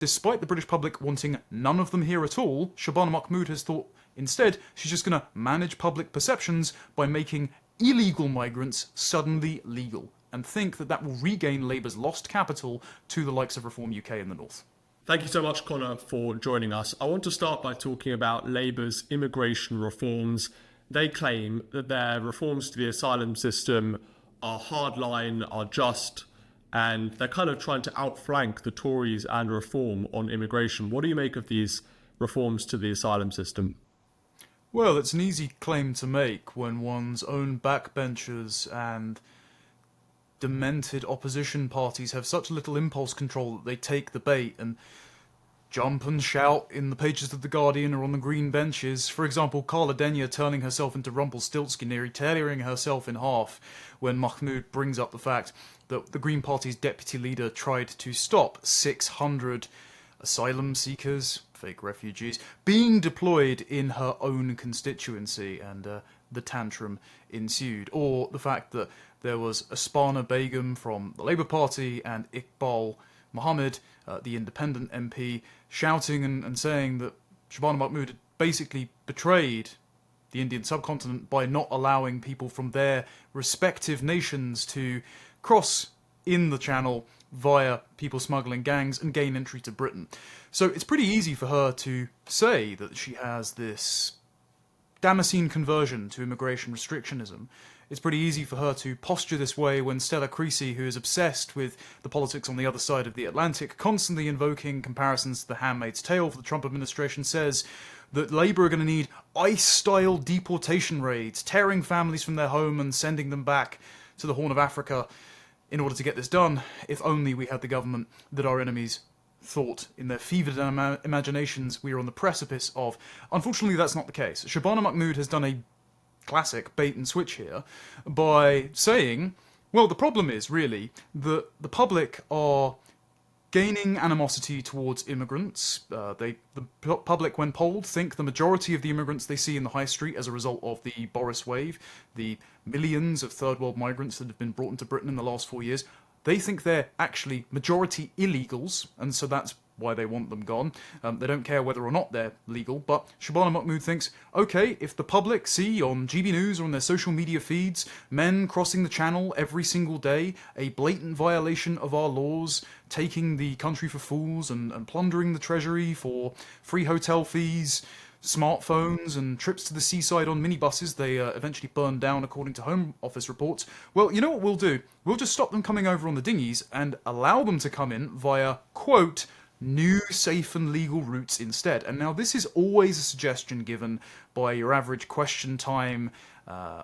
despite the British public wanting none of them here at all, Shabana Mahmood has thought instead she's just going to manage public perceptions by making illegal migrants suddenly legal, and think that that will regain Labour's lost capital to the likes of Reform UK in the north. Thank you so much, Connor, for joining us. I want to start by talking about Labour's immigration reforms. They claim that their reforms to the asylum system are hardline, are just, and they're kind of trying to outflank the Tories and Reform on immigration. What do you make of these reforms to the asylum system? Well, it's an easy claim to make when one's own backbenchers and demented opposition parties have such little impulse control that they take the bait and jump and shout in the pages of The Guardian or on the green benches. For example, Carla Denyer turning herself into Rumpelstiltskin, nearly tearing herself in half when Mahmood brings up the fact that the Green Party's deputy leader tried to stop 600 asylum seekers, fake refugees, being deployed in her own constituency, and the tantrum ensued. Or the fact that there was Asparna Begum from the Labour Party and Iqbal Mohammed, the independent MP, shouting and saying that Shabana Mahmood had basically betrayed the Indian subcontinent by not allowing people from their respective nations to cross in the Channel via people smuggling gangs and gain entry to Britain. So it's pretty easy for her to say that she has this Damascene conversion to immigration restrictionism. It's pretty easy for her to posture this way when Stella Creasy, who is obsessed with the politics on the other side of the Atlantic, constantly invoking comparisons to The Handmaid's Tale for the Trump administration, says that Labour are going to need ICE-style deportation raids, tearing families from their home and sending them back to the Horn of Africa in order to get this done. If only we had the government that our enemies thought in their fevered imaginations we are on the precipice of. Unfortunately, that's not the case. Shabana Mahmood has done a classic bait and switch here by saying, well, the problem is really that the public are gaining animosity towards immigrants. The public, when polled, think the majority of the immigrants they see in the high street as a result of the Boris wave, the millions of third world migrants that have been brought into Britain in the last 4 years, they think they're actually majority illegals, and so that's why they want them gone. They don't care whether or not they're legal, but Shabana Mahmood thinks, okay, if the public see on GB News or on their social media feeds men crossing the Channel every single day, a blatant violation of our laws, taking the country for fools and plundering the treasury for free hotel fees, smartphones and trips to the seaside on minibuses they eventually burned down according to Home Office reports, well, you know what we'll do? We'll just stop them coming over on the dinghies and allow them to come in via, quote, new, safe and legal routes instead. And now this is always a suggestion given by your average question time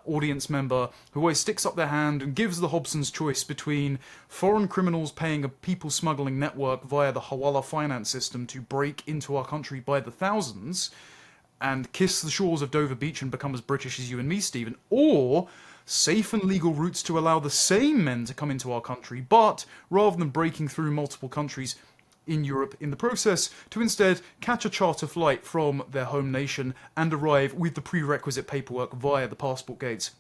audience member who always sticks up their hand and gives the Hobson's choice between foreign criminals paying a people smuggling network via the Hawala finance system to break into our country by the thousands and kiss the shores of Dover Beach and become as British as you and me, Stephen, or safe and legal routes to allow the same men to come into our country, but rather than breaking through multiple countries in Europe in the process, to instead catch a charter flight from their home nation and arrive with the prerequisite paperwork via the passport gates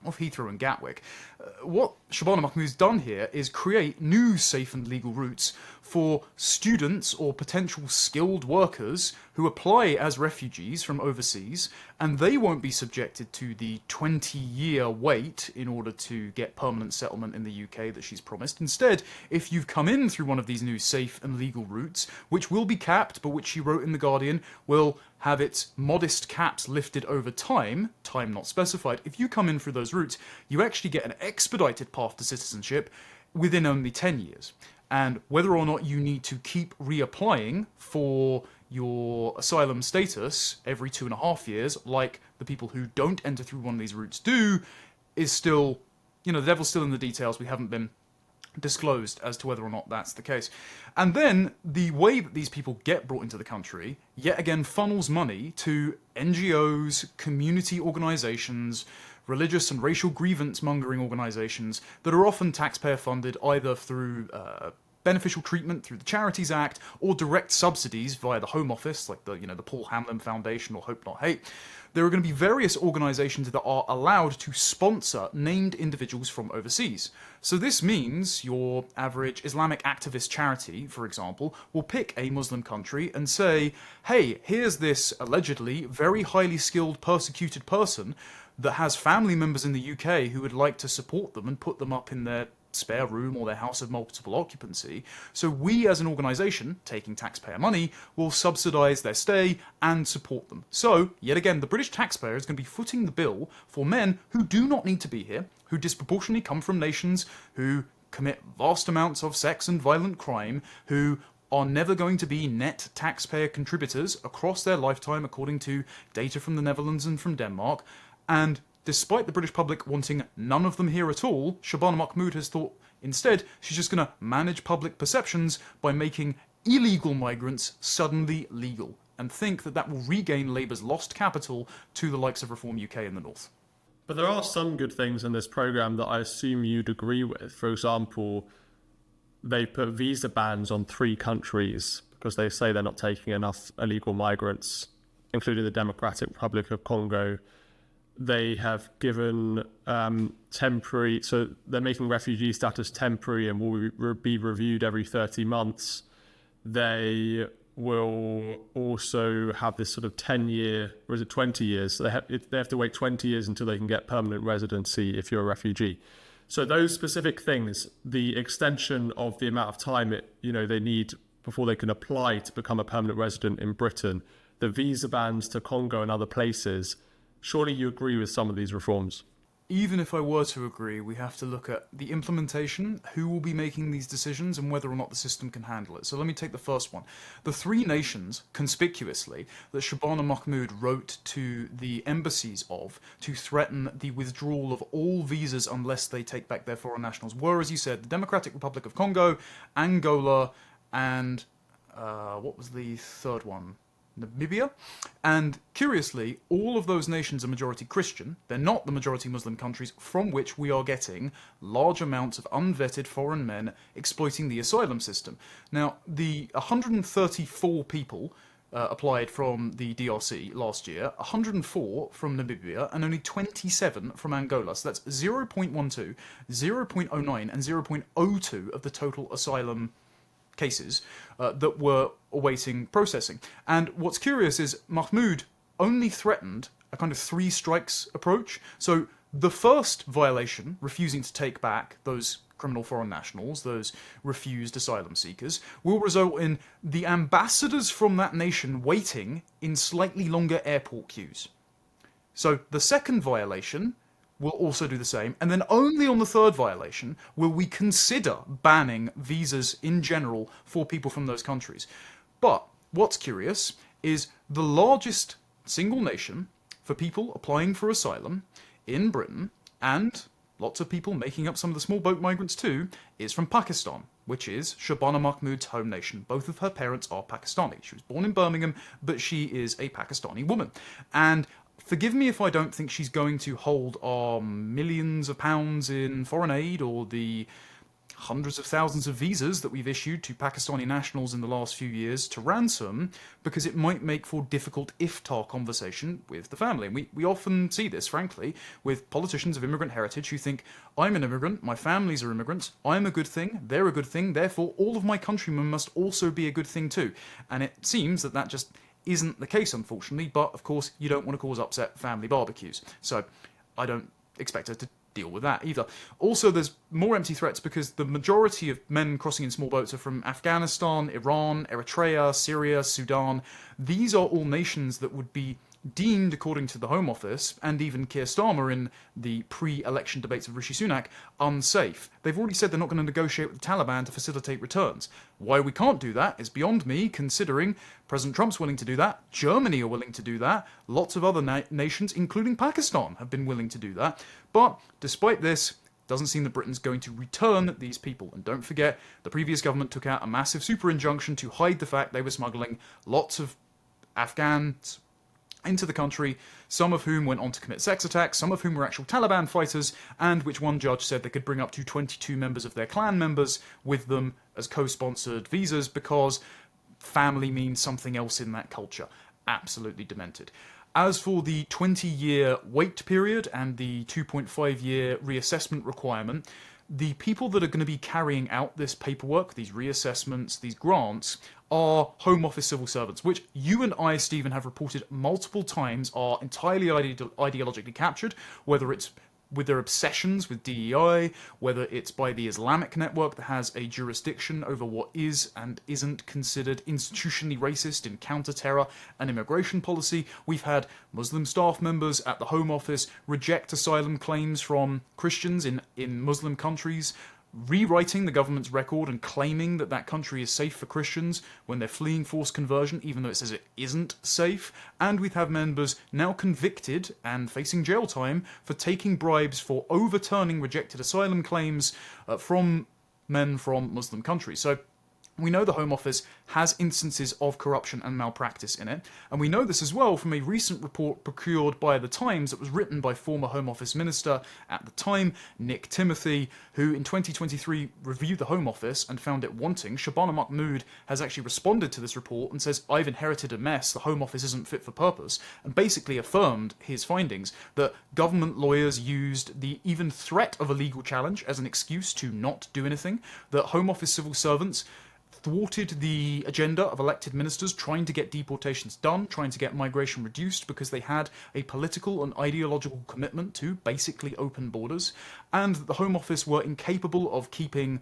of Heathrow and Gatwick. What Shabana Mahmood's done here is create new safe and legal routes for students or potential skilled workers who apply as refugees from overseas, and they won't be subjected to the 20-year wait in order to get permanent settlement in the UK that she's promised. Instead, if you've come in through one of these new safe and legal routes, which will be capped, but which she wrote in The Guardian will have its modest caps lifted over time not specified, if you come in through those routes, you actually get an expedited path to citizenship within only 10 years. And whether or not you need to keep reapplying for your asylum status every 2.5 years, like the people who don't enter through one of these routes do, is still, the devil's still in the details. We haven't been disclosed as to whether or not that's the case. And then the way that these people get brought into the country, yet again, funnels money to NGOs, community organisations, religious and racial grievance mongering organisations that are often taxpayer funded either through beneficial treatment through the Charities Act or direct subsidies via the Home Office, like the Paul Hamlin Foundation or Hope Not Hate, there are going to be various organisations that are allowed to sponsor named individuals from overseas. So this means your average Islamic activist charity, for example, will pick a Muslim country and say, hey, here's this allegedly very highly skilled persecuted person that has family members in the UK who would like to support them and put them up in their spare room or their house of multiple occupancy. So we as an organisation, taking taxpayer money, will subsidise their stay and support them. So, yet again, the British taxpayer is going to be footing the bill for men who do not need to be here, who disproportionately come from nations who commit vast amounts of sex and violent crime, who are never going to be net taxpayer contributors across their lifetime, according to data from the Netherlands and from Denmark. And despite the British public wanting none of them here at all, Shabana Mahmood has thought instead she's just going to manage public perceptions by making illegal migrants suddenly legal, and think that that will regain Labour's lost capital to the likes of Reform UK in the north. But there are some good things in this programme that I assume you'd agree with. For example, they put visa bans on 3 countries because they say they're not taking enough illegal migrants, including the Democratic Republic of Congo. They have given temporary, so they're making refugee status temporary and will be reviewed every 30 months. They will also have this sort of 10-year, or is it 20 years? So they have to wait 20 years until they can get permanent residency if you're a refugee. So those specific things, the extension of the amount of time they need before they can apply to become a permanent resident in Britain, the visa bans to Congo and other places. Surely you agree with some of these reforms? Even if I were to agree, we have to look at the implementation, who will be making these decisions, and whether or not the system can handle it. So let me take the first one. The 3 nations, conspicuously, that Shabana Mahmood wrote to the embassies of to threaten the withdrawal of all visas unless they take back their foreign nationals were, as you said, the Democratic Republic of Congo, Angola, and what was the third one? Namibia. And curiously, all of those nations are majority Christian. They're not the majority Muslim countries from which we are getting large amounts of unvetted foreign men exploiting the asylum system. Now, the 134 people applied from the DRC last year, 104 from Namibia, and only 27 from Angola. So that's 0.12, 0.09, and 0.02 of the total asylum cases that were awaiting processing. And what's curious is Mahmood only threatened a kind of 3 strikes approach. So the first violation, refusing to take back those criminal foreign nationals, those refused asylum seekers, will result in the ambassadors from that nation waiting in slightly longer airport queues. So the second violation will also do the same, and then only on the third violation will we consider banning visas in general for people from those countries. But what's curious is the largest single nation for people applying for asylum in Britain, and lots of people making up some of the small boat migrants too, is from Pakistan, which is Shabana Mahmood's home nation. Both of her parents are Pakistani. She was born in Birmingham, but she is a Pakistani woman. And forgive me if I don't think she's going to hold our millions of pounds in foreign aid or the hundreds of thousands of visas that we've issued to Pakistani nationals in the last few years to ransom, because it might make for difficult iftar conversation with the family. And we often see this, frankly, with politicians of immigrant heritage who think, I'm an immigrant, my families are immigrants, I'm a good thing, they're a good thing, therefore all of my countrymen must also be a good thing too. And it seems that just isn't the case, unfortunately, but of course you don't want to cause upset family barbecues. So I don't expect her to deal with that either. Also, there's more empty threats because the majority of men crossing in small boats are from Afghanistan, Iran, Eritrea, Syria, Sudan. These are all nations that would be deemed, according to the Home Office, and even Keir Starmer in the pre-election debates of Rishi Sunak, unsafe. They've already said they're not going to negotiate with the Taliban to facilitate returns. Why we can't do that is beyond me, considering President Trump's willing to do that, Germany are willing to do that, lots of other nations, including Pakistan, have been willing to do that. But despite this, doesn't seem that Britain's going to return these people. And don't forget, the previous government took out a massive super injunction to hide the fact they were smuggling lots of Afghans, into the country, some of whom went on to commit sex attacks, some of whom were actual Taliban fighters, and which one judge said they could bring up to 22 members of their clan members with them as co-sponsored visas because family means something else in that culture. Absolutely demented. As for the 20-year wait period and the 2.5-year reassessment requirement, the people that are going to be carrying out this paperwork, these reassessments, these grants, are Home Office civil servants, which you and I, Stephen, have reported multiple times are entirely ideologically captured, whether it's with their obsessions with DEI, whether it's by the Islamic network that has a jurisdiction over what is and isn't considered institutionally racist in counter-terror and immigration policy. We've had Muslim staff members at the Home Office reject asylum claims from Christians in Muslim countries, rewriting the government's record and claiming that that country is safe for Christians when they're fleeing forced conversion, even though it says it isn't safe. And we have members now convicted and facing jail time for taking bribes for overturning rejected asylum claims from men from Muslim countries. So we know the Home Office has instances of corruption and malpractice in it, and we know this as well from a recent report procured by The Times that was written by former Home Office Minister at the time, Nick Timothy, who in 2023 reviewed the Home Office and found it wanting. Shabana Mahmood has actually responded to this report and says, "I've inherited a mess, the Home Office isn't fit for purpose," and basically affirmed his findings that government lawyers used the even threat of a legal challenge as an excuse to not do anything, that Home Office civil servants thwarted the agenda of elected ministers trying to get deportations done, trying to get migration reduced because they had a political and ideological commitment to basically open borders, and the Home Office were incapable of keeping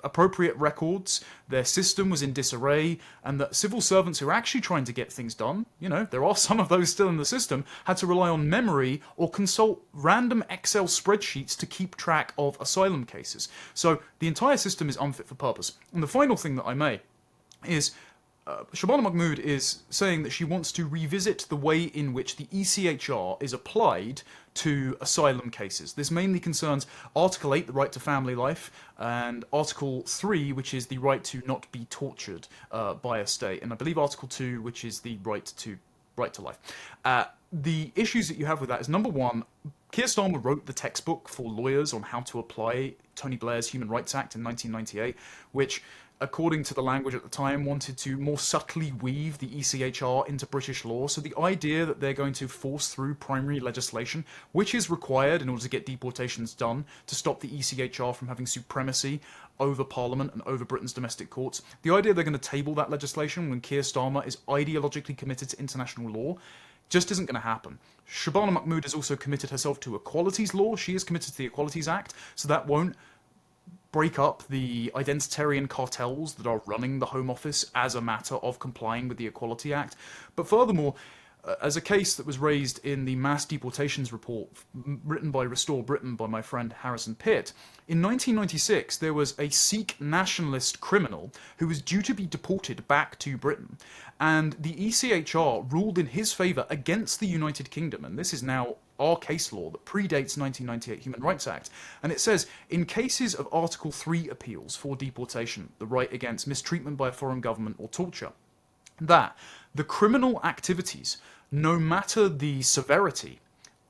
appropriate records, their system was in disarray, and that civil servants who are actually trying to get things done, you know, there are some of those still in the system, had to rely on memory or consult random Excel spreadsheets to keep track of asylum cases. So the entire system is unfit for purpose. And the final thing that I may is Shabana Mahmood is saying that she wants to revisit the way in which the ECHR is applied to asylum cases. This mainly concerns Article 8, the right to family life, and Article 3, which is the right to not be tortured by a state, and I believe Article 2, which is the right to life. The issues that you have with that is, number one, Keir Starmer wrote the textbook for lawyers on how to apply Tony Blair's Human Rights Act in 1998, which, according to the language at the time, wanted to more subtly weave the ECHR into British law. So the idea that they're going to force through primary legislation, which is required in order to get deportations done, to stop the ECHR from having supremacy over Parliament and over Britain's domestic courts, the idea they're going to table that legislation when Keir Starmer is ideologically committed to international law just isn't going to happen. Shabana Mahmood has also committed herself to equalities law. She is committed to the Equalities Act, so that won't break up the identitarian cartels that are running the Home Office as a matter of complying with the Equality Act. But furthermore, as a case that was raised in the mass deportations report written by Restore Britain by my friend Harrison Pitt, in 1996 there was a Sikh nationalist criminal who was due to be deported back to Britain, and the ECHR ruled in his favour against the United Kingdom, and this is now our case law that predates 1998 Human Rights Act, and it says, in cases of Article 3 appeals for deportation, the right against mistreatment by a foreign government or torture, that the criminal activities, no matter the severity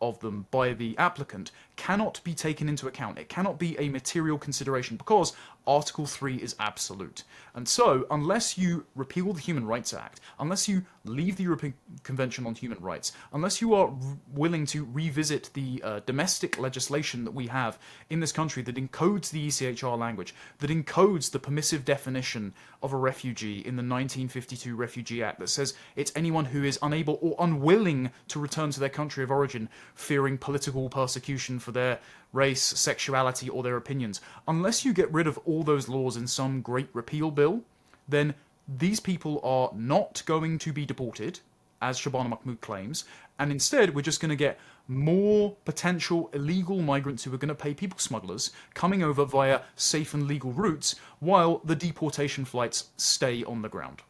of them by the applicant, cannot be taken into account. It cannot be a material consideration because Article 3 is absolute. And so, unless you repeal the Human Rights Act, unless you leave the European Convention on Human Rights, unless you are willing to revisit the domestic legislation that we have in this country that encodes the ECHR language, that encodes the permissive definition of a refugee in the 1952 Refugee Act that says it's anyone who is unable or unwilling to return to their country of origin, fearing political persecution for their race, sexuality, or their opinions. Unless you get rid of all those laws in some great repeal bill, then these people are not going to be deported, as Shabana Mahmood claims, and instead we're just going to get more potential illegal migrants who are going to pay people smugglers coming over via safe and legal routes while the deportation flights stay on the ground.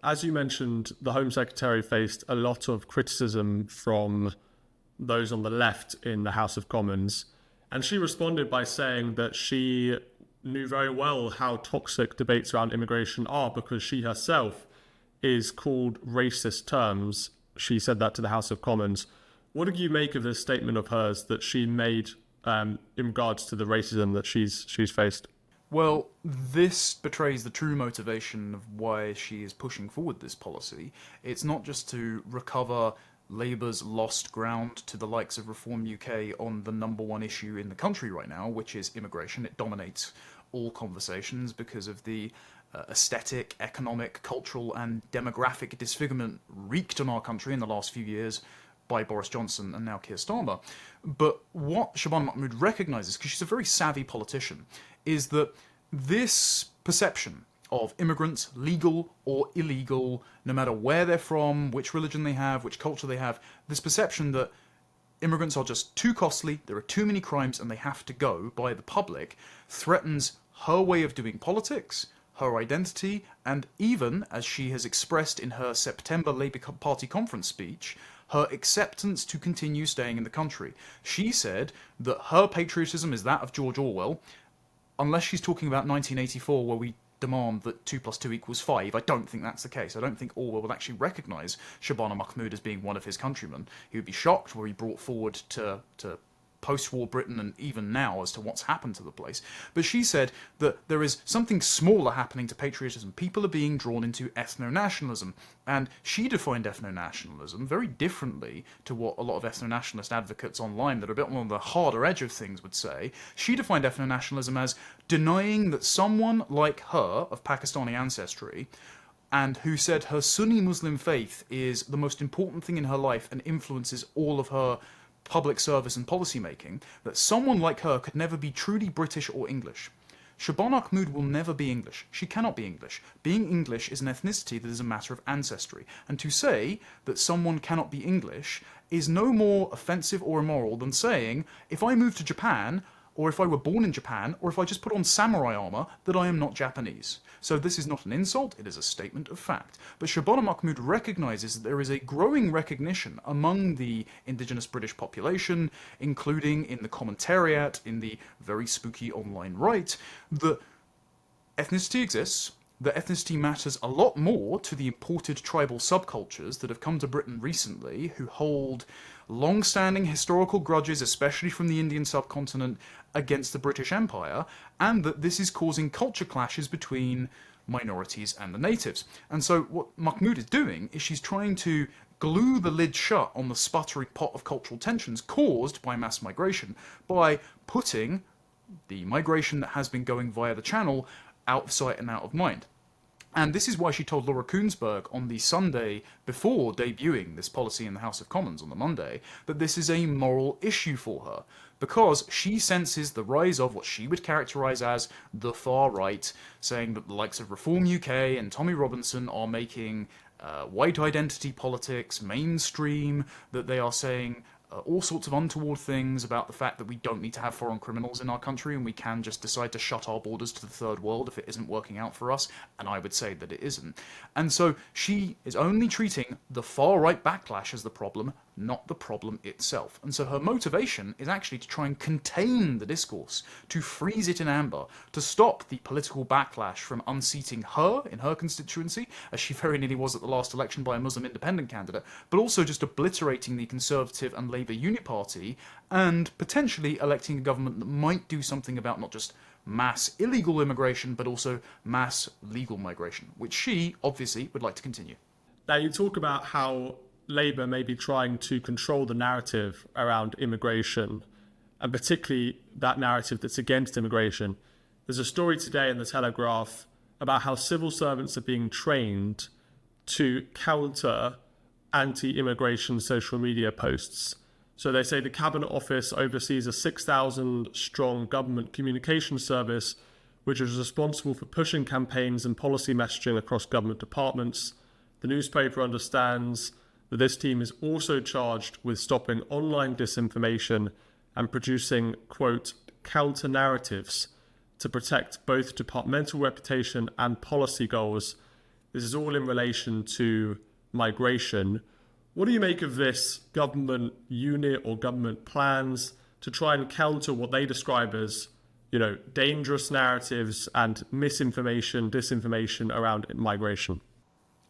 As you mentioned, the Home Secretary faced a lot of criticism from those on the left in the House of Commons, and she responded by saying that she knew very well how toxic debates around immigration are because she herself is called racist terms she said that to the House of Commons. What do you make of this statement of hers that she made in regards to the racism that she's faced? Well, this betrays the true motivation of why she is pushing forward this policy. It's not just to recover Labour's lost ground to the likes of Reform UK on the number one issue in the country right now, which is immigration. It dominates all conversations because of the aesthetic, economic, cultural and demographic disfigurement wreaked on our country in the last few years by Boris Johnson and now Keir Starmer. But what Shabana Mahmood recognises, because she's a very savvy politician, is that this perception of immigrants, legal or illegal, no matter where they're from, which religion they have, which culture they have, this perception that immigrants are just too costly, there are too many crimes and they have to go by the public, threatens her way of doing politics, her identity, and even, as she has expressed in her September Labour Party conference speech, her acceptance to continue staying in the country. She said that her patriotism is that of George Orwell, unless she's talking about 1984, where we demand that 2 + 2 = 5. I don't think that's the case. I don't think Orwell would actually recognise Shabana Mahmood as being one of his countrymen. He would be shocked were he brought forward to post-war Britain and even now as to what's happened to the place. But she said that there is something smaller happening to patriotism. People are being drawn into ethno-nationalism. And she defined ethno-nationalism very differently to what a lot of ethno-nationalist advocates online that are a bit more on the harder edge of things would say. She defined ethno-nationalism as denying that someone like her, of Pakistani ancestry, and who said her Sunni Muslim faith is the most important thing in her life and influences all of her public service and policy making, that someone like her could never be truly British or English. Shabana Mahmood will never be English. She cannot be English. Being English is an ethnicity that is a matter of ancestry. And to say that someone cannot be English is no more offensive or immoral than saying, if I move to Japan, or if I were born in Japan, or if I just put on samurai armor, that I am not Japanese. So this is not an insult, it is a statement of fact. But Shabana Mahmood recognises that there is a growing recognition among the indigenous British population, including in the commentariat, in the very spooky online right, that ethnicity exists, that ethnicity matters a lot more to the imported tribal subcultures that have come to Britain recently, who hold long-standing historical grudges, especially from the Indian subcontinent, against the British Empire, and that this is causing culture clashes between minorities and the natives. And so what Mahmood is doing is she's trying to glue the lid shut on the sputtering pot of cultural tensions caused by mass migration by putting the migration that has been going via the channel out of sight and out of mind. And this is why she told Laura Kuenssberg on the Sunday before debuting this policy in the House of Commons on the Monday that this is a moral issue for her, because she senses the rise of what she would characterise as the far right, saying that the likes of Reform UK and Tommy Robinson are making white identity politics mainstream, that they are saying all sorts of untoward things about the fact that we don't need to have foreign criminals in our country and we can just decide to shut our borders to the third world if it isn't working out for us, and I would say that it isn't. And so she is only treating the far-right backlash as the problem, not the problem itself. And so her motivation is actually to try and contain the discourse, to freeze it in amber, to stop the political backlash from unseating her in her constituency, as she very nearly was at the last election by a Muslim independent candidate, but also just obliterating the Conservative and Labour Uniparty and potentially electing a government that might do something about not just mass illegal immigration, but also mass legal migration, which she obviously would like to continue. Now, you talk about how Labour may be trying to control the narrative around immigration, and particularly that narrative that's against immigration. There's a story today in the Telegraph about how civil servants are being trained to counter anti-immigration social media posts. So they say the Cabinet Office oversees a 6,000-strong government communication service, which is responsible for pushing campaigns and policy messaging across government departments. The newspaper understands that this team is also charged with stopping online disinformation and producing, quote, counter-narratives to protect both departmental reputation and policy goals. This is all in relation to migration. What do you make of this government unit or government plans to try and counter what they describe as, dangerous narratives and misinformation, disinformation around migration?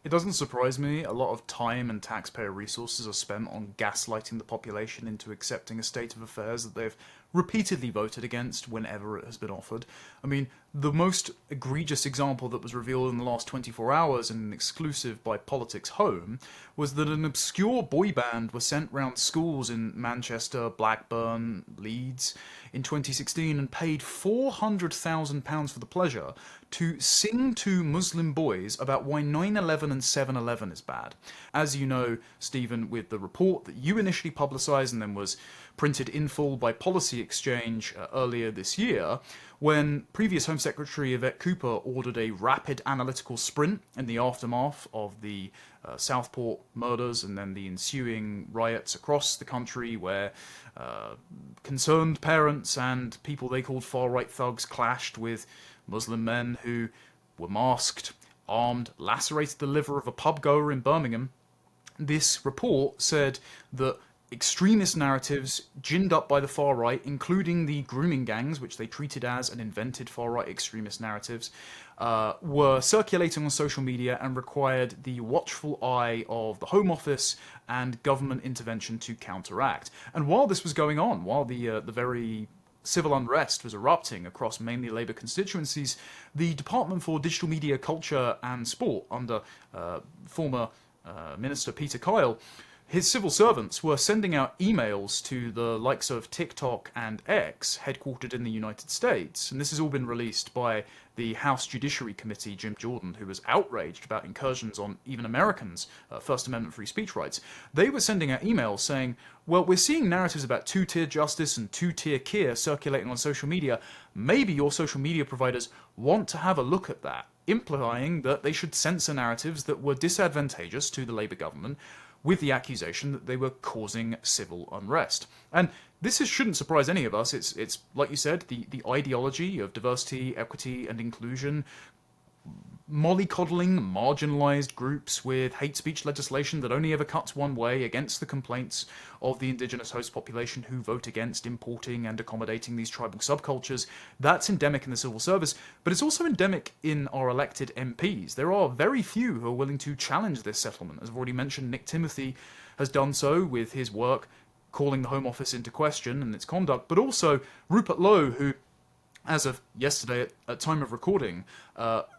It doesn't surprise me. A lot of time and taxpayer resources are spent on gaslighting the population into accepting a state of affairs that they've repeatedly voted against whenever it has been offered. I mean, the most egregious example that was revealed in the last 24 hours in an exclusive by Politics Home was that an obscure boy band was sent round schools in Manchester, Blackburn, Leeds in 2016 and paid £400,000 for the pleasure to sing to Muslim boys about why 9/11 and 7/11 is bad. As you know, Stephen, with the report that you initially publicised and then was printed in full by Policy Exchange earlier this year, when previous Home Secretary Yvette Cooper ordered a rapid analytical sprint in the aftermath of the Southport murders and then the ensuing riots across the country where concerned parents and people they called far-right thugs clashed with Muslim men who were masked, armed, lacerated the liver of a pub goer in Birmingham. This report said that extremist narratives ginned up by the far right, including the grooming gangs, which they treated as and invented far-right extremist narratives, were circulating on social media and required the watchful eye of the Home Office and government intervention to counteract. And while this was going on, while the very civil unrest was erupting across mainly Labour constituencies, the Department for Digital Media, Culture and Sport, under former Minister Peter Kyle, his civil servants were sending out emails to the likes of TikTok and X, headquartered in the United States, and this has all been released by the House Judiciary Committee, Jim Jordan, who was outraged about incursions on even Americans' First Amendment free speech rights. They were sending out emails saying, well, we're seeing narratives about two-tier justice and two-tier care circulating on social media. Maybe your social media providers want to have a look at that, implying that they should censor narratives that were disadvantageous to the Labour government, with the accusation that they were causing civil unrest. And this shouldn't surprise any of us. It's like you said, the ideology of diversity, equity, and inclusion, mollycoddling marginalised groups with hate speech legislation that only ever cuts one way against the complaints of the indigenous host population who vote against importing and accommodating these tribal subcultures. That's endemic in the civil service, but it's also endemic in our elected MPs. There are very few who are willing to challenge this settlement. As I've already mentioned, Nick Timothy has done so with his work calling the Home Office into question and its conduct, but also Rupert Lowe, who, as of yesterday, at time of recording,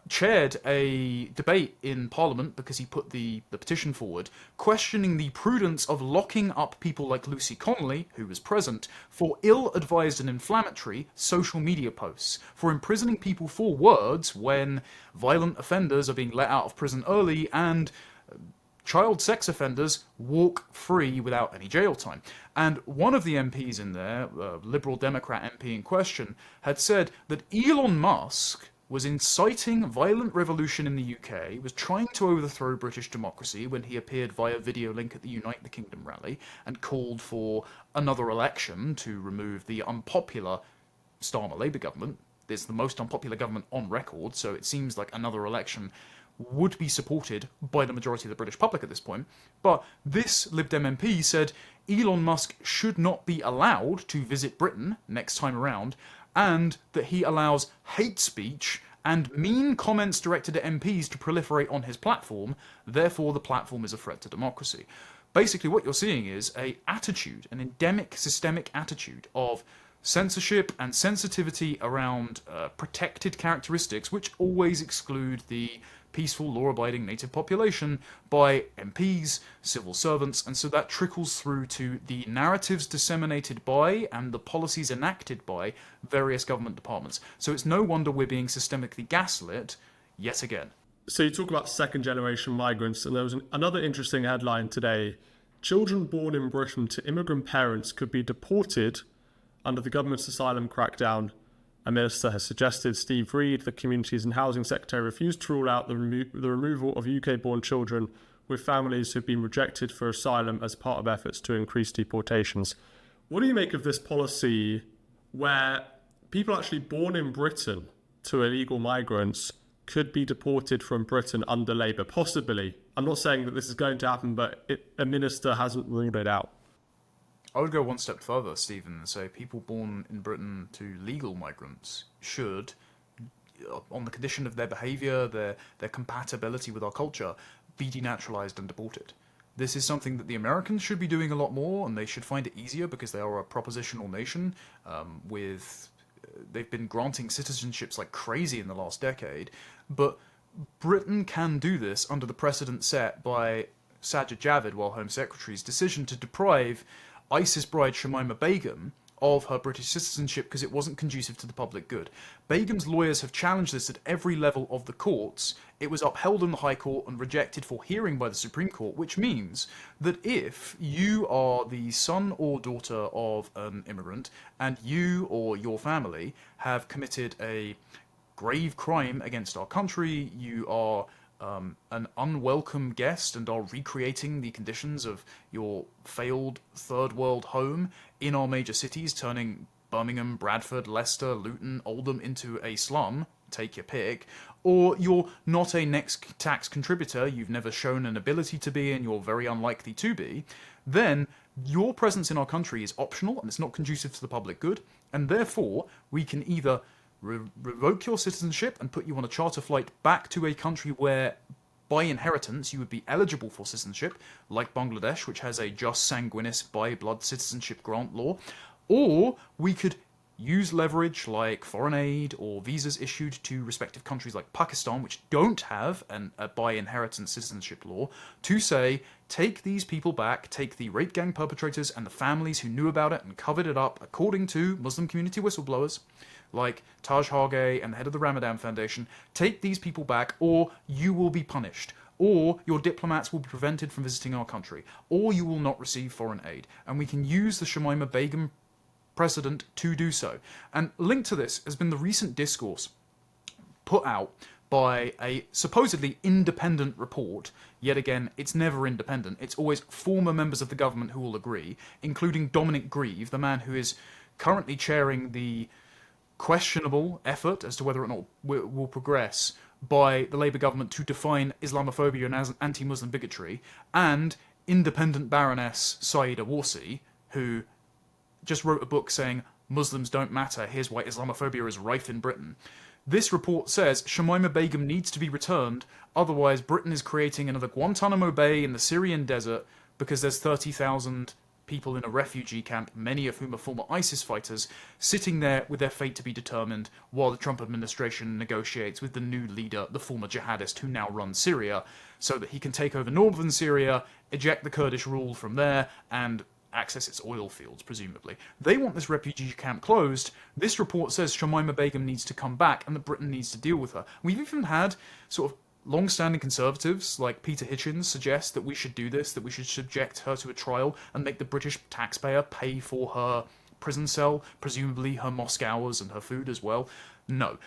chaired a debate in Parliament because he put the petition forward, questioning the prudence of locking up people like Lucy Connolly, who was present, for ill-advised and inflammatory social media posts, for imprisoning people for words when violent offenders are being let out of prison early and child sex offenders walk free without any jail time. And one of the MPs in there, Liberal Democrat MP in question, had said that Elon Musk was inciting violent revolution in the UK, was trying to overthrow British democracy when he appeared via video link at the Unite the Kingdom rally and called for another election to remove the unpopular Starmer Labour government. It's the most unpopular government on record, so it seems like another election would be supported by the majority of the British public at this point. But this Lib Dem MP said Elon Musk should not be allowed to visit Britain next time around, and that he allows hate speech and mean comments directed at MPs to proliferate on his platform, therefore the platform is a threat to democracy. Basically what you're seeing is an endemic, systemic attitude of censorship and sensitivity around protected characteristics which always exclude the peaceful, law-abiding native population by MPs, civil servants, and so that trickles through to the narratives disseminated by and the policies enacted by various government departments. So it's no wonder we're being systemically gaslit yet again. So you talk about second-generation migrants, and there was another interesting headline today. Children born in Britain to immigrant parents could be deported under the government's asylum crackdown. A minister has suggested, Steve Reed, the Communities and Housing Secretary, refused to rule out the removal of UK-born children with families who've been rejected for asylum as part of efforts to increase deportations. What do you make of this policy where people actually born in Britain to illegal migrants could be deported from Britain under Labour? Possibly. I'm not saying that this is going to happen, but a minister hasn't ruled it out. I would go one step further, Stephen, and say people born in Britain to legal migrants should, on the condition of their behaviour, their compatibility with our culture, be denaturalized and deported. This is something that the Americans should be doing a lot more, and they should find it easier because they are a propositional nation. They've been granting citizenships like crazy in the last decade, but Britain can do this under the precedent set by Sajid Javid, while Home Secretary's decision to deprive ISIS bride Shamima Begum of her British citizenship because it wasn't conducive to the public good. Begum's lawyers have challenged this at every level of the courts. It was upheld in the High Court and rejected for hearing by the Supreme Court, which means that if you are the son or daughter of an immigrant and you or your family have committed a grave crime against our country, you are an unwelcome guest and are recreating the conditions of your failed third world home in our major cities, turning Birmingham, Bradford, Leicester, Luton, Oldham into a slum, take your pick, or you're not a next tax contributor, you've never shown an ability to be and you're very unlikely to be, then your presence in our country is optional and it's not conducive to the public good, and therefore we can either revoke your citizenship and put you on a charter flight back to a country where, by inheritance, you would be eligible for citizenship, like Bangladesh, which has a just sanguinis by-blood citizenship grant law, or we could use leverage like foreign aid or visas issued to respective countries like Pakistan, which don't have a by-inheritance citizenship law, to say, take these people back, take the rape gang perpetrators and the families who knew about it and covered it up according to Muslim community whistleblowers, like Taj Hargey and the head of the Ramadan Foundation, take these people back or you will be punished, or your diplomats will be prevented from visiting our country, or you will not receive foreign aid. And we can use the Shamima Begum precedent to do so. And linked to this has been the recent discourse put out by a supposedly independent report. Yet again, it's never independent. It's always former members of the government who will agree, including Dominic Grieve, the man who is currently chairing the questionable effort as to whether or not will progress by the Labour government to define Islamophobia and as anti-Muslim bigotry, and independent Baroness Saida Warsi, who just wrote a book saying Muslims don't matter, here's why Islamophobia is rife in Britain. This report says Shamima Begum needs to be returned, otherwise Britain is creating another Guantanamo Bay in the Syrian desert because there's 30,000 people in a refugee camp, many of whom are former ISIS fighters, sitting there with their fate to be determined while the Trump administration negotiates with the new leader, the former jihadist who now runs Syria, so that he can take over northern Syria, eject the Kurdish rule from there, and access its oil fields, presumably. They want this refugee camp closed. This report says Shamima Begum needs to come back and that Britain needs to deal with her. We've even had sort of long-standing conservatives like Peter Hitchens suggest that we should do this, that we should subject her to a trial and make the British taxpayer pay for her prison cell, presumably her mosque hours and her food as well. No.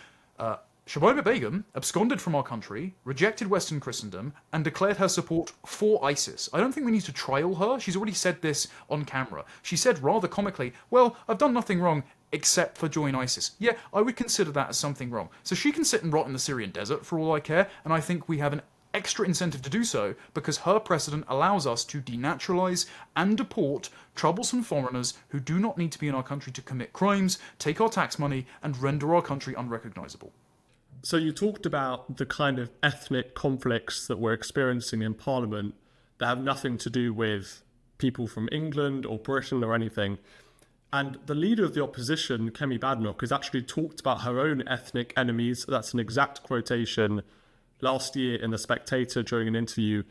Shamima Begum absconded from our country, rejected Western Christendom, and declared her support for ISIS. I don't think we need to trial her. She's already said this on camera. She said rather comically, well, I've done nothing wrong except for join ISIS. Yeah, I would consider that as something wrong. So she can sit and rot in the Syrian desert for all I care, and I think we have an extra incentive to do so because her precedent allows us to denaturalize and deport troublesome foreigners who do not need to be in our country to commit crimes, take our tax money, and render our country unrecognizable. So you talked about the kind of ethnic conflicts that we're experiencing in Parliament that have nothing to do with people from England or Britain or anything. And the leader of the opposition, Kemi Badenoch, has actually talked about her own ethnic enemies. That's an exact quotation last year in The Spectator during an interview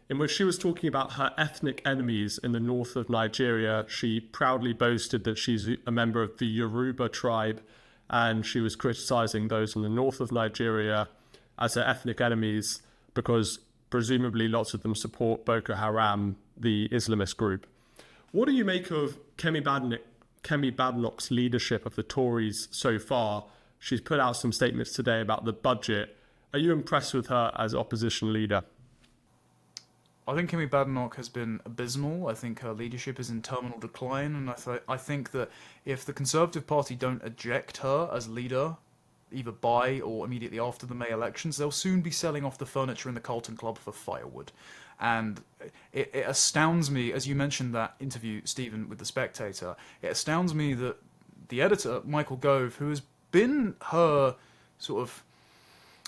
in which she was talking about her ethnic enemies in the north of Nigeria. She proudly boasted that she's a member of the Yoruba tribe, and she was criticising those in the north of Nigeria as her ethnic enemies because presumably lots of them support Boko Haram, the Islamist group. What do you make of Kemi Badenoch's leadership of the Tories so far? She's put out some statements today about the budget. Are you impressed with her as opposition leader? I think Kemi Badenoch has been abysmal. I think her leadership is in terminal decline, and I think that if the Conservative Party don't eject her as leader, either by or immediately after the May elections, they'll soon be selling off the furniture in the Carlton Club for firewood. And it astounds me, as you mentioned that interview, Stephen, with The Spectator, it astounds me that the editor, Michael Gove, who has been her sort of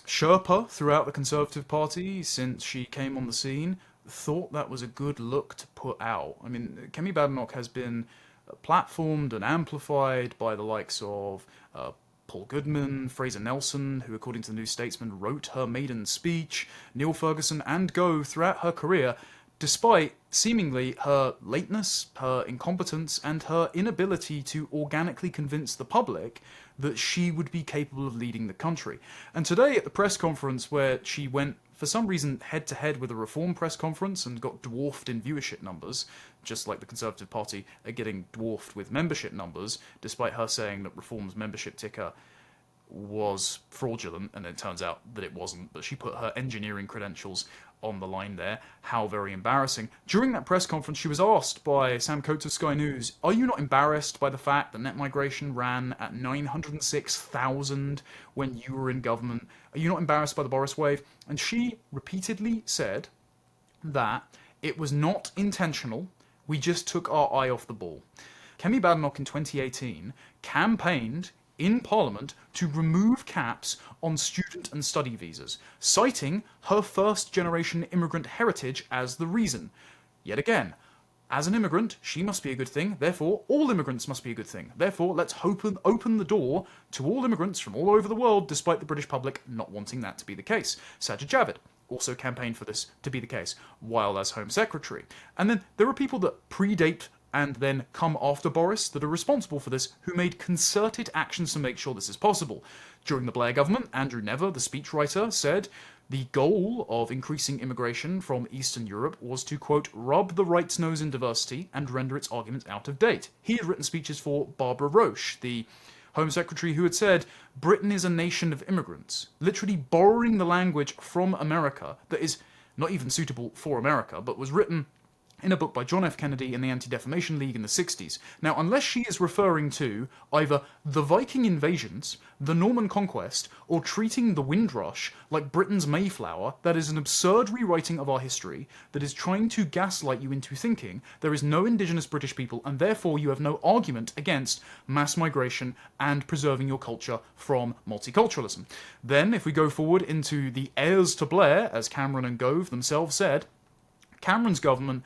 Sherpa throughout the Conservative Party since she came on the scene thought that was a good look to put out. I mean, Kemi Badenoch has been platformed and amplified by the likes of Paul Goodman, Fraser Nelson, who, according to the New Statesman, wrote her maiden speech, Neil Ferguson, and Gove throughout her career, despite seemingly her lateness, her incompetence, and her inability to organically convince the public that she would be capable of leading the country. And today, at the press conference where she went, for some reason, head-to-head with a Reform press conference and got dwarfed in viewership numbers, just like the Conservative Party are getting dwarfed with membership numbers, despite her saying that Reform's membership ticker was fraudulent, and it turns out that it wasn't, but she put her engineering credentials on the line there. How very embarrassing. During that press conference, she was asked by Sam Coates of Sky News, are you not embarrassed by the fact that net migration ran at 906,000 when you were in government? Are you not embarrassed by the Boris wave? And she repeatedly said that it was not intentional, we just took our eye off the ball. Kemi Badenoch in 2018 campaigned in Parliament to remove caps on student and study visas, citing her first-generation immigrant heritage as the reason. Yet again, as an immigrant, she must be a good thing, therefore all immigrants must be a good thing. Therefore, let's open the door to all immigrants from all over the world, despite the British public not wanting that to be the case. Sajid Javid also campaigned for this to be the case, while as Home Secretary. And then there are people that predate and then come after Boris that are responsible for this, who made concerted actions to make sure this is possible. During the Blair government, Andrew Never, the speechwriter, said the goal of increasing immigration from Eastern Europe was to, quote, rub the right's nose in diversity and render its arguments out of date. He had written speeches for Barbara Roche, the Home Secretary, who had said, Britain is a nation of immigrants, literally borrowing the language from America that is not even suitable for America, but was written in a book by John F. Kennedy and the Anti-Defamation League in the 60s. Now, unless she is referring to either the Viking invasions, the Norman conquest, or treating the Windrush like Britain's Mayflower, that is an absurd rewriting of our history that is trying to gaslight you into thinking there is no indigenous British people, and therefore you have no argument against mass migration and preserving your culture from multiculturalism. Then, if we go forward into the heirs to Blair, as Cameron and Gove themselves said, Cameron's government,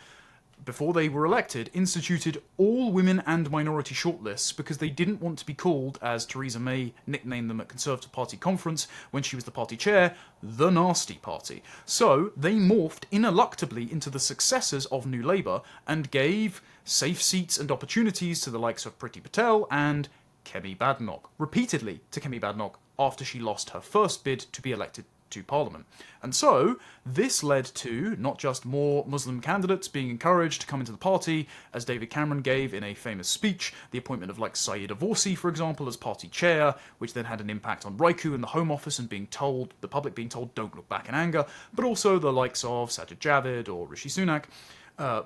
before they were elected, instituted all women and minority shortlists because they didn't want to be called, as Theresa May nicknamed them at Conservative Party conference when she was the party chair, the Nasty Party. So they morphed ineluctably into the successors of New Labour and gave safe seats and opportunities to the likes of Priti Patel and Kemi Badenoch, repeatedly to Kemi Badenoch after she lost her first bid to be elected to Parliament. And so, this led to not just more Muslim candidates being encouraged to come into the party, as David Cameron gave in a famous speech, the appointment of like Saeed Avorsi, for example, as party chair, which then had an impact on Raiku and the Home Office and the public being told, don't look back in anger, but also the likes of Sajid Javid or Rishi Sunak,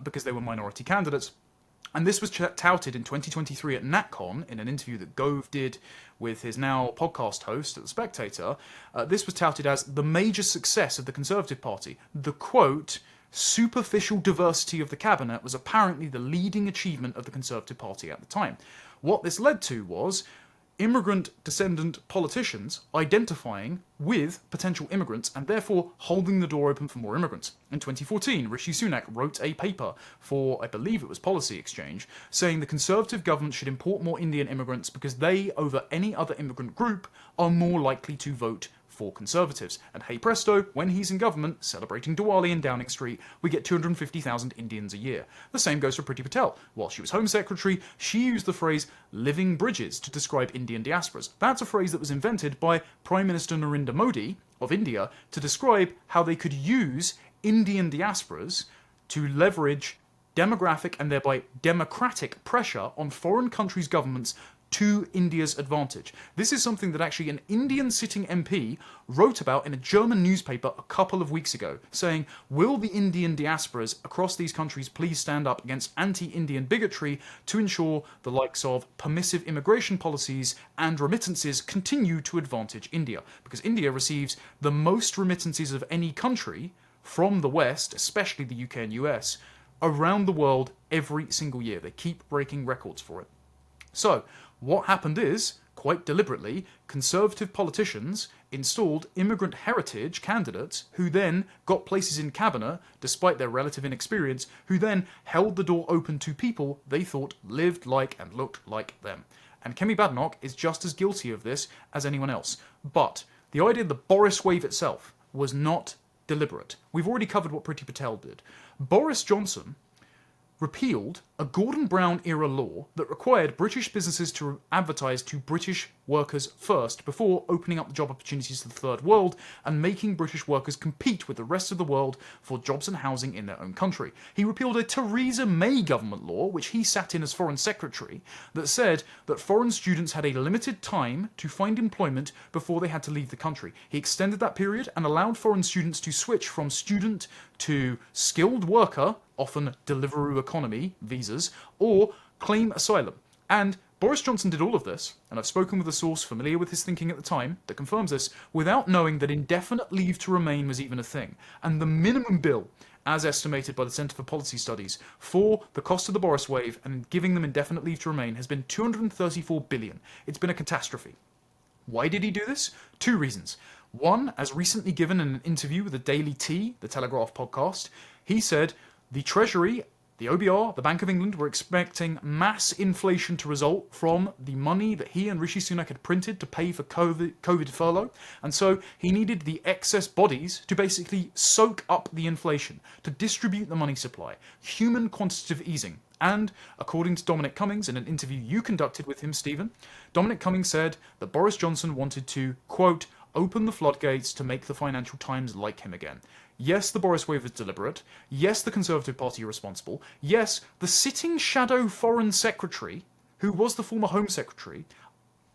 because they were minority candidates. And this was touted in 2023 at NatCon in an interview that Gove did with his now podcast host at The Spectator. This was touted as the major success of the Conservative Party. The, quote, superficial diversity of the cabinet was apparently the leading achievement of the Conservative Party at the time. What this led to was immigrant descendant politicians identifying with potential immigrants and therefore holding the door open for more immigrants. In 2014, Rishi Sunak wrote a paper for, I believe it was Policy Exchange, saying the Conservative government should import more Indian immigrants because they, over any other immigrant group, are more likely to vote for Conservatives. And hey presto, when he's in government, celebrating Diwali in Downing Street, we get 250,000 Indians a year. The same goes for Priti Patel. While she was Home Secretary, she used the phrase living bridges to describe Indian diasporas. That's a phrase that was invented by Prime Minister Narendra Modi of India to describe how they could use Indian diasporas to leverage demographic and thereby democratic pressure on foreign countries' governments to India's advantage. This is something that actually an Indian sitting MP wrote about in a German newspaper a couple of weeks ago, saying, will the Indian diasporas across these countries please stand up against anti-Indian bigotry to ensure the likes of permissive immigration policies and remittances continue to advantage India? Because India receives the most remittances of any country from the West, especially the UK and US, around the world every single year. They keep breaking records for it. So, what happened is, quite deliberately, conservative politicians installed immigrant heritage candidates who then got places in cabinet, despite their relative inexperience, who then held the door open to people they thought lived like and looked like them. And Kemi Badenoch is just as guilty of this as anyone else. But the idea of the Boris wave itself was not deliberate. We've already covered what Priti Patel did. Boris Johnson repealed a Gordon Brown-era law that required British businesses to advertise to British workers first before opening up the job opportunities to the third world and making British workers compete with the rest of the world for jobs and housing in their own country. He repealed a Theresa May government law, which he sat in as Foreign Secretary, that said that foreign students had a limited time to find employment before they had to leave the country. He extended that period and allowed foreign students to switch from student to skilled worker, often Deliveroo economy visas, or claim asylum. And Boris Johnson did all of this, and I've spoken with a source familiar with his thinking at the time that confirms this, without knowing that indefinite leave to remain was even a thing. And the minimum bill, as estimated by the Centre for Policy Studies, for the cost of the Boris wave and giving them indefinite leave to remain has been $234 billion. It's been a catastrophe. Why did he do this? Two reasons. One, as recently given in an interview with the Daily T, the Telegraph podcast, he said the Treasury, the OBR, the Bank of England were expecting mass inflation to result from the money that he and Rishi Sunak had printed to pay for COVID furlough. And so he needed the excess bodies to basically soak up the inflation, to distribute the money supply, human quantitative easing. And according to Dominic Cummings, in an interview you conducted with him, Stephen, Dominic Cummings said that Boris Johnson wanted to, quote, open the floodgates to make the Financial Times like him again. Yes, the Boris wave is deliberate. Yes, the Conservative Party are responsible. Yes, the sitting shadow Foreign Secretary, who was the former Home Secretary,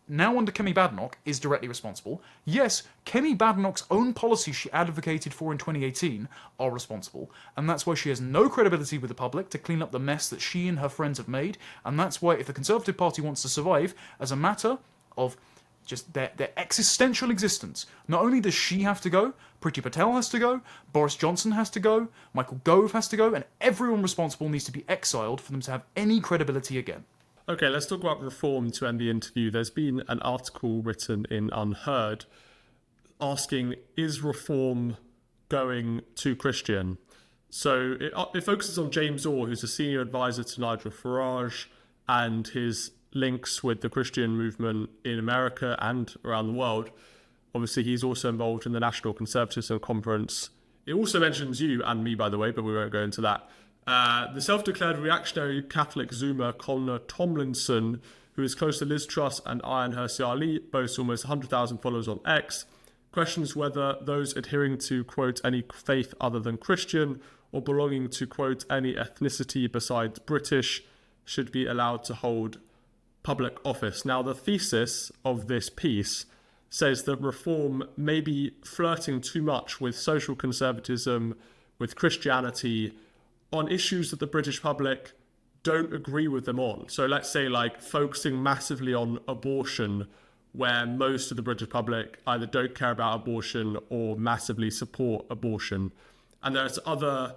now under Kemi Badenoch, is directly responsible. Yes, Kemi Badenoch's own policies she advocated for in 2018 are responsible, and that's why she has no credibility with the public to clean up the mess that she and her friends have made, and that's why if the Conservative Party wants to survive as a matter of just their existential existence, not only does she have to go, Priti Patel has to go, Boris Johnson has to go, Michael Gove has to go, and everyone responsible needs to be exiled for them to have any credibility again. Okay, let's talk about reform to end the interview. There's been an article written in Unheard asking, is reform going too Christian? So it focuses on James Orr, who's a senior advisor to Nigel Farage, and his links with the Christian movement in America and around the world. Obviously, he's also involved in the National Conservatism Conference. It also mentions you and me, by the way, but we won't go into that. The self-declared reactionary Catholic Zoomer Connor Tomlinson, who is close to Liz Truss and Ayaan Hirsi Ali, boasts almost 100,000 followers on X, questions whether those adhering to, quote, any faith other than Christian or belonging to, quote, any ethnicity besides British should be allowed to hold public office. Now, the thesis of this piece says that reform may be flirting too much with social conservatism, with Christianity, on issues that the British public don't agree with them on. So let's say like focusing massively on abortion, where most of the British public either don't care about abortion or massively support abortion. And there's other,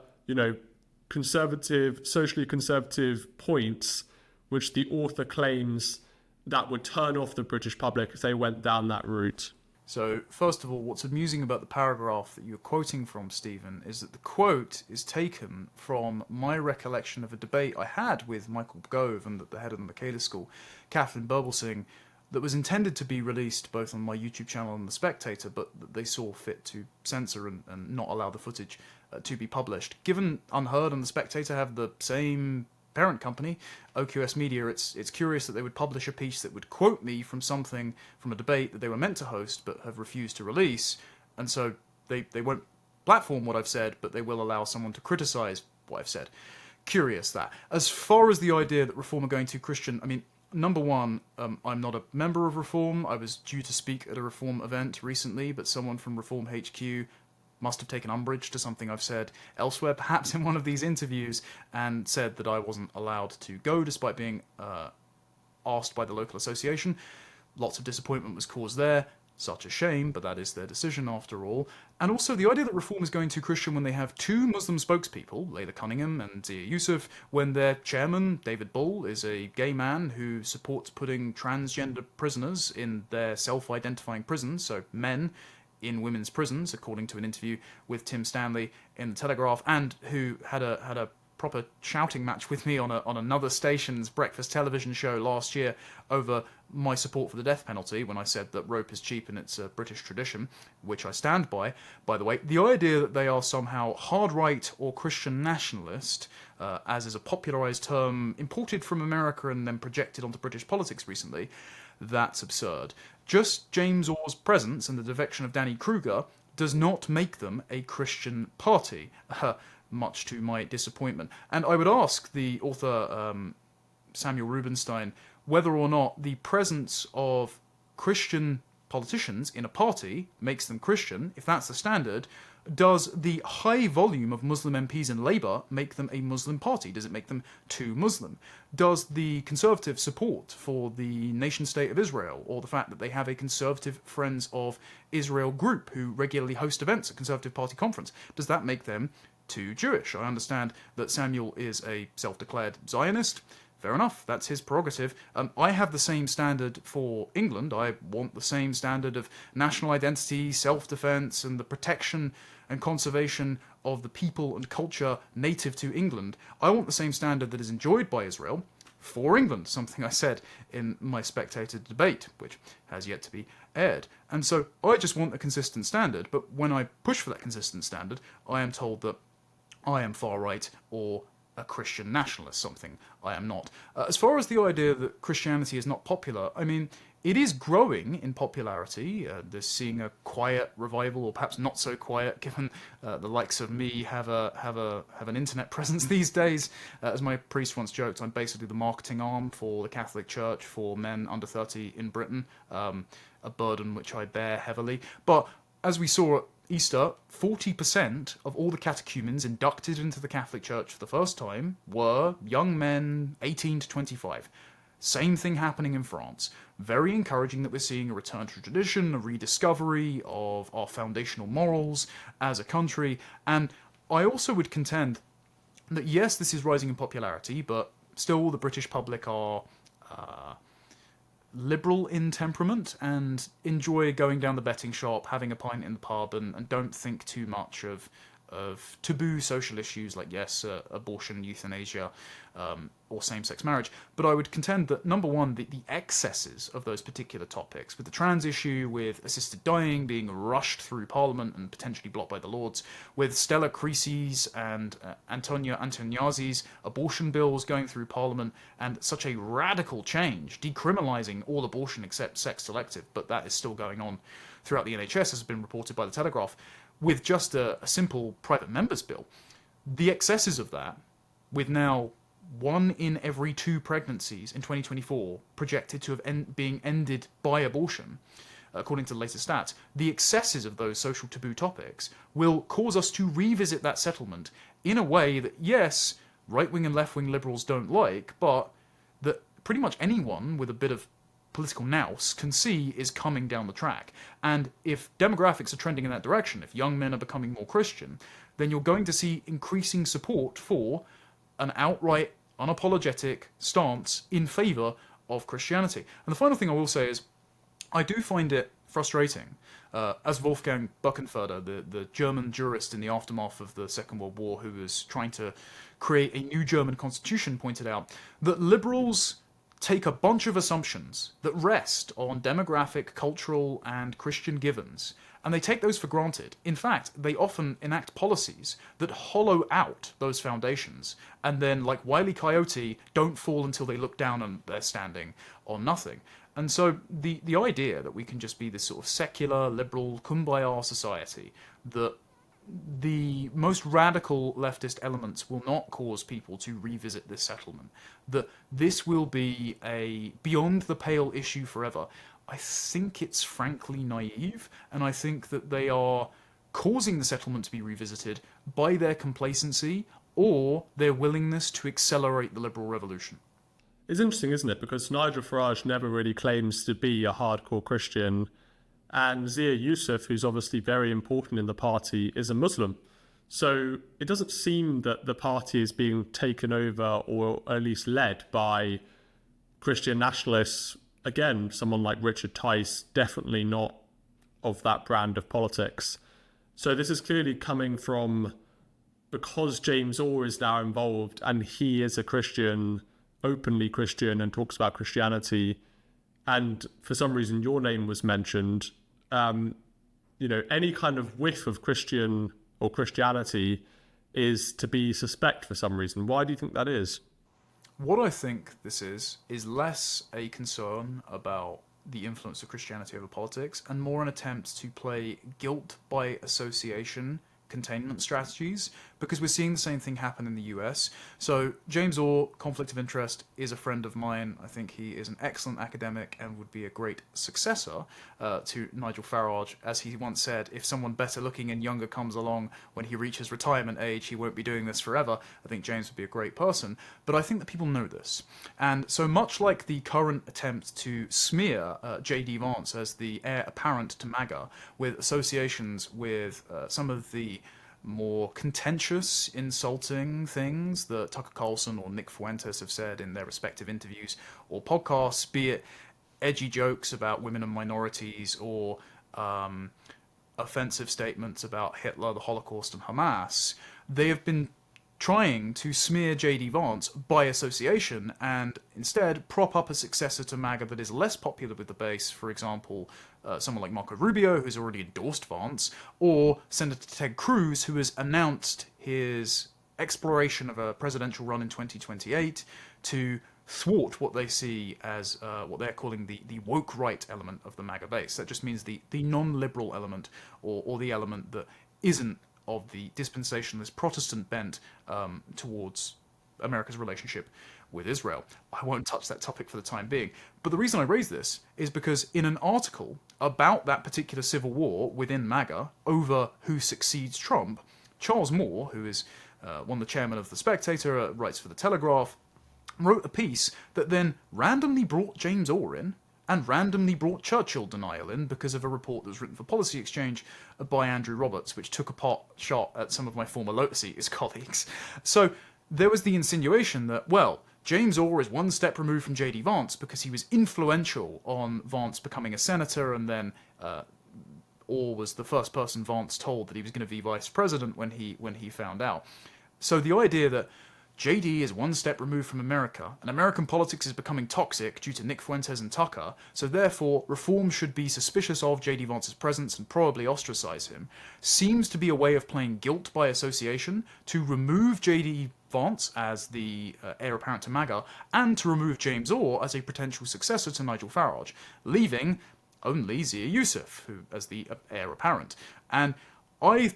conservative, socially conservative points which the author claims that would turn off the British public if they went down that route. So, first of all, what's amusing about the paragraph that you're quoting from, Stephen, is that the quote is taken from my recollection of a debate I had with Michael Gove and the head of the Michaelis School, Kathleen Birbalsingh, that was intended to be released both on my YouTube channel and The Spectator, but that they saw fit to censor and not allow the footage to be published. Given Unheard and The Spectator have the same parent company, OQS Media, it's curious that they would publish a piece that would quote me from something from a debate that they were meant to host but have refused to release, and so they won't platform what I've said, but they will allow someone to criticise what I've said. Curious that. As far as the idea that Reform are going to Christian, I mean, number one, I'm not a member of Reform. I was due to speak at a Reform event recently, but someone from Reform HQ must have taken umbrage to something I've said elsewhere, perhaps in one of these interviews, and said that I wasn't allowed to go despite being asked by the local association. Lots of disappointment was caused there. Such a shame, but that is their decision after all. And also the idea that Reform is going too Christian when they have two Muslim spokespeople, Layla Cunningham and Zia Yusuf, when their chairman, David Bull, is a gay man who supports putting transgender prisoners in their self-identifying prisons, so men in women's prisons, according to an interview with Tim Stanley in The Telegraph, and who had a proper shouting match with me on another station's breakfast television show last year over my support for the death penalty when I said that rope is cheap and it's a British tradition, which I stand by the way. The idea that they are somehow hard right or Christian nationalist, as is a popularised term imported from America and then projected onto British politics recently, that's absurd. Just James Orr's presence and the defection of Danny Kruger does not make them a Christian party. Much to my disappointment. And I would ask the author Samuel Rubinstein whether or not the presence of Christian politicians in a party makes them Christian. If that's the standard, does the high volume of Muslim MPs in Labour make them a Muslim party? Does it make them too Muslim? Does the Conservative support for the nation-state of Israel, or the fact that they have a Conservative Friends of Israel group who regularly host events at Conservative Party conference, does that make them too Jewish? I understand that Samuel is a self-declared Zionist. Fair enough, that's his prerogative. I have the same standard for England. I want the same standard of national identity, self-defence, and the protection and conservation of the people and culture native to England. I want the same standard that is enjoyed by Israel for England, something I said in my Spectator debate, which has yet to be aired. And so I just want a consistent standard, but when I push for that consistent standard, I am told that I am far right or a Christian nationalist, something I am not. As far as the idea that Christianity is not popular, I mean, it is growing in popularity. They're seeing a quiet revival, or perhaps not so quiet, given the likes of me have an internet presence these days. As my priest once joked, I'm basically the marketing arm for the Catholic Church for men under 30 in Britain, a burden which I bear heavily. But as we saw at Easter, 40% of all the catechumens inducted into the Catholic Church for the first time were young men 18 to 25. Same thing happening in France. Very encouraging that we're seeing a return to tradition, a rediscovery of our foundational morals as a country. And I also would contend that yes, this is rising in popularity, but still the British public are liberal in temperament and enjoy going down the betting shop, having a pint in the pub, and don't think too much of taboo social issues like, yes, abortion, euthanasia, or same-sex marriage. But I would contend that, number one, the excesses of those particular topics, with the trans issue, with assisted dying being rushed through Parliament and potentially blocked by the Lords, with Stella Creasy's and Antonia Antoniazzi's abortion bills going through Parliament, and such a radical change, decriminalising all abortion except sex-selective, but that is still going on throughout the NHS, as has been reported by The Telegraph, with just a simple private member's bill. The excesses of that, with now 1 in every 2 pregnancies in 2024 projected to have being ended by abortion, according to the latest stats, the excesses of those social taboo topics will cause us to revisit that settlement in a way that, yes, right-wing and left-wing liberals don't like, but that pretty much anyone with a bit of political nous can see is coming down the track. And if demographics are trending in that direction, if young men are becoming more Christian, then you're going to see increasing support for an outright, unapologetic stance in favour of Christianity. And the final thing I will say is, I do find it frustrating, as Wolfgang Buckenfurter, the German jurist in the aftermath of the Second World War, who was trying to create a new German constitution, pointed out, that liberals take a bunch of assumptions that rest on demographic, cultural, and Christian givens, and they take those for granted. In fact, they often enact policies that hollow out those foundations, and then, like Wile E. Coyote, don't fall until they look down and they're standing on nothing. And so the idea that we can just be this sort of secular, liberal, kumbaya society, that the most radical leftist elements will not cause people to revisit this settlement, that this will be a beyond the pale issue forever, I think it's frankly naive, and I think that they are causing the settlement to be revisited by their complacency or their willingness to accelerate the liberal revolution. It's interesting, isn't it? Because Nigel Farage never really claims to be a hardcore Christian, And Zia Yusuf, who's obviously very important in the party, is a Muslim. So it doesn't seem that the party is being taken over, or at least led, by Christian nationalists. Again, someone like Richard Tice, definitely not of that brand of politics. So this is clearly coming from, because James Orr is now involved and he is a Christian, openly Christian, and talks about Christianity, and for some reason your name was mentioned, any kind of whiff of Christian or Christianity is to be suspect for some reason. Why do you think that is? What I think this is less a concern about the influence of Christianity over politics and more an attempt to play guilt by association containment strategies, because we're seeing the same thing happen in the US. So James Orr, conflict of interest, is a friend of mine. I think he is an excellent academic and would be a great successor to Nigel Farage. As he once said, if someone better looking and younger comes along when he reaches retirement age, he won't be doing this forever. I think James would be a great person. But I think that people know this. And so much like the current attempt to smear J.D. Vance as the heir apparent to MAGA, with associations with some of the more contentious, insulting things that Tucker Carlson or Nick Fuentes have said in their respective interviews or podcasts, be it edgy jokes about women and minorities or offensive statements about Hitler, the Holocaust, and Hamas. They have been trying to smear J.D. Vance by association and instead prop up a successor to MAGA that is less popular with the base. For example, someone like Marco Rubio, who's already endorsed Vance, or Senator Ted Cruz, who has announced his exploration of a presidential run in 2028 to thwart what they see as what they're calling the woke right element of the MAGA base. That just means the non-liberal element, or the element that isn't of the dispensationalist Protestant bent towards America's relationship with Israel. I won't touch that topic for the time being. But the reason I raise this is because in an article about that particular civil war within MAGA over who succeeds Trump, Charles Moore, who is one of the chairman of The Spectator, writes for The Telegraph, wrote a piece that then randomly brought James Orr in and randomly brought Churchill denial in because of a report that was written for Policy Exchange by Andrew Roberts, which took a pot shot at some of my former Lotus Eaters colleagues. So there was the insinuation that, well, James Orr is one step removed from J.D. Vance because he was influential on Vance becoming a senator, and then Orr was the first person Vance told that he was going to be vice president when he found out. So the idea that JD is one step removed from America, and American politics is becoming toxic due to Nick Fuentes and Tucker, so therefore reform should be suspicious of JD Vance's presence and probably ostracize him, seems to be a way of playing guilt by association to remove JD Vance as the heir apparent to MAGA, and to remove James Orr as a potential successor to Nigel Farage, leaving only Zia Yusuf who as the heir apparent. And I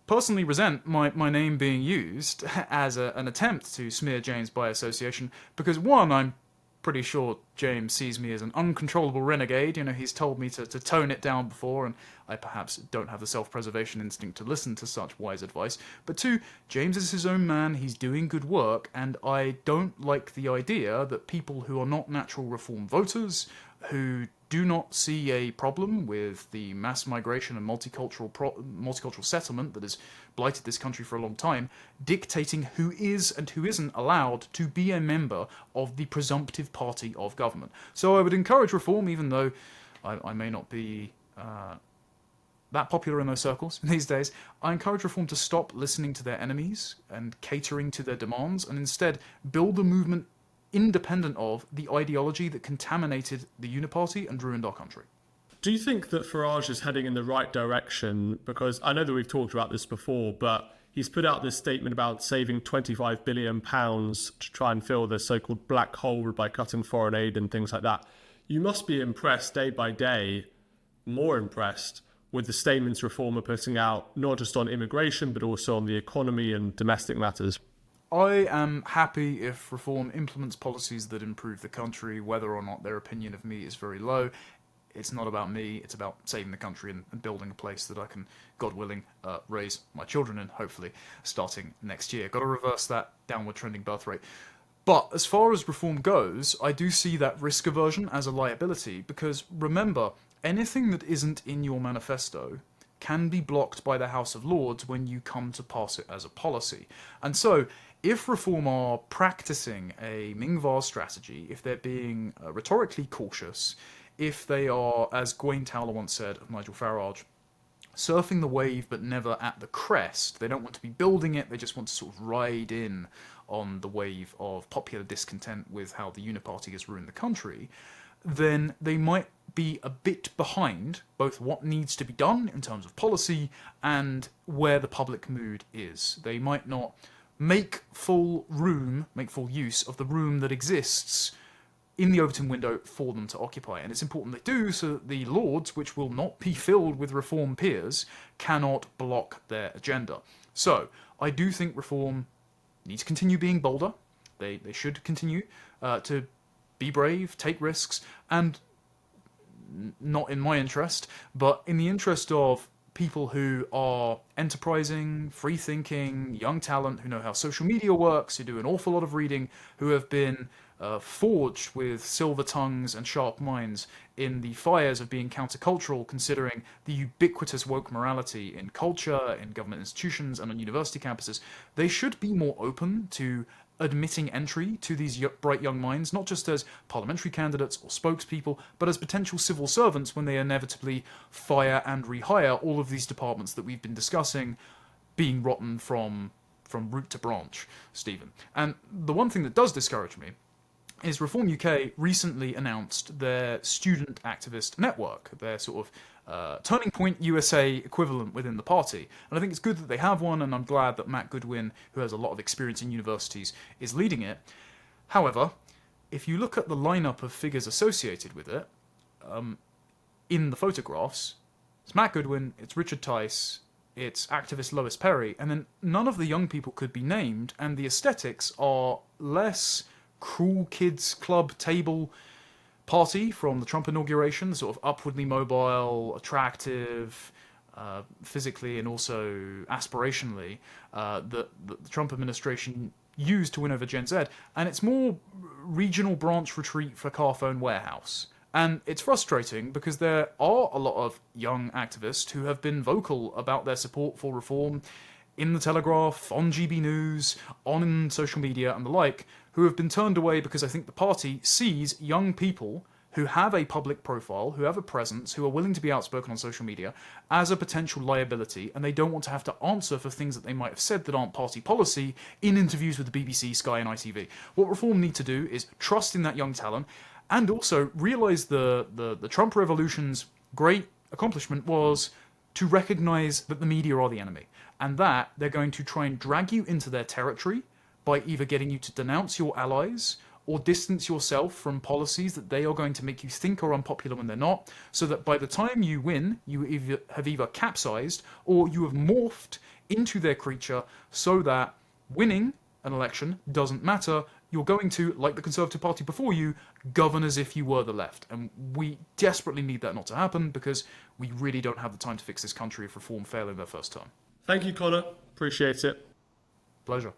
personally resent my name being used as an attempt to smear James by association, because one, I'm pretty sure James sees me as an uncontrollable renegade. You know, he's told me to tone it down before, and I perhaps don't have the self-preservation instinct to listen to such wise advice. But two, James is his own man, he's doing good work, and I don't like the idea that people who are not natural reform voters, who do not see a problem with the mass migration and multicultural settlement that has blighted this country for a long time, dictating who is and who isn't allowed to be a member of the presumptive party of government. So I would encourage reform, even though I may not be that popular in those circles these days. I encourage reform to stop listening to their enemies and catering to their demands, and instead build a movement independent of the ideology that contaminated the Uniparty and ruined our country. Do you think that Farage is heading in the right direction? Because I know that we've talked about this before, but he's put out this statement about saving £25 billion to try and fill the so-called black hole by cutting foreign aid and things like that. You must be impressed day by day, more impressed, with the statements Reform are putting out, not just on immigration, but also on the economy and domestic matters. I am happy if Reform implements policies that improve the country, whether or not their opinion of me is very low. It's not about me, it's about saving the country and building a place that I can, God willing, raise my children in, hopefully, starting next year. Got to reverse that downward trending birth rate. But as far as reform goes, I do see that risk aversion as a liability, because remember, anything that isn't in your manifesto can be blocked by the House of Lords when you come to pass it as a policy. And so, if Reform are practicing a Ming-Va strategy, if they're being rhetorically cautious, if they are, as Gwaine Towler once said of Nigel Farage, surfing the wave but never at the crest, they don't want to be building it, they just want to sort of ride in on the wave of popular discontent with how the Uniparty has ruined the country, then they might be a bit behind both what needs to be done in terms of policy and where the public mood is. They might not make full use of the room that exists in the Overton window for them to occupy. And it's important they do so that the Lords, which will not be filled with Reform peers, cannot block their agenda. So, I do think Reform need to continue being bolder. They should continue to be brave, take risks, and not in my interest, but in the interest of people who are enterprising, free-thinking, young talent, who know how social media works, who do an awful lot of reading, who have been forged with silver tongues and sharp minds in the fires of being countercultural, considering the ubiquitous woke morality in culture, in government institutions, and on university campuses. They should be more open to admitting entry to these bright young minds, not just as parliamentary candidates or spokespeople, but as potential civil servants when they inevitably fire and rehire all of these departments that we've been discussing being rotten from root to branch, Stephen. And the one thing that does discourage me is Reform UK recently announced their student activist network, their sort of Turning Point USA equivalent within the party. And I think it's good that they have one, and I'm glad that Matt Goodwin, who has a lot of experience in universities, is leading it. However, if you look at the lineup of figures associated with it, in the photographs, it's Matt Goodwin, it's Richard Tice, it's activist Lois Perry, and then none of the young people could be named, and the aesthetics are less Cruel Kids Club table party from the Trump inauguration, the sort of upwardly mobile, attractive, physically and also aspirationally, that the Trump administration used to win over Gen Z, and it's more regional branch retreat for Carphone Warehouse. And it's frustrating because there are a lot of young activists who have been vocal about their support for reform in the Telegraph, on GB News, on social media and the like, who have been turned away because I think the party sees young people who have a public profile, who have a presence, who are willing to be outspoken on social media, as a potential liability, and they don't want to have to answer for things that they might have said that aren't party policy in interviews with the BBC, Sky and ITV. What Reform need to do is trust in that young talent, and also realise the Trump revolution's great accomplishment was to recognise that the media are the enemy, and that they're going to try and drag you into their territory by either getting you to denounce your allies or distance yourself from policies that they are going to make you think are unpopular when they're not, so that by the time you win, you have either capsized or you have morphed into their creature so that winning an election doesn't matter. You're going to, like the Conservative Party before you, govern as if you were the left. And we desperately need that not to happen because we really don't have the time to fix this country if Reform fail in their first term. Thank you, Connor. Appreciate it. Pleasure.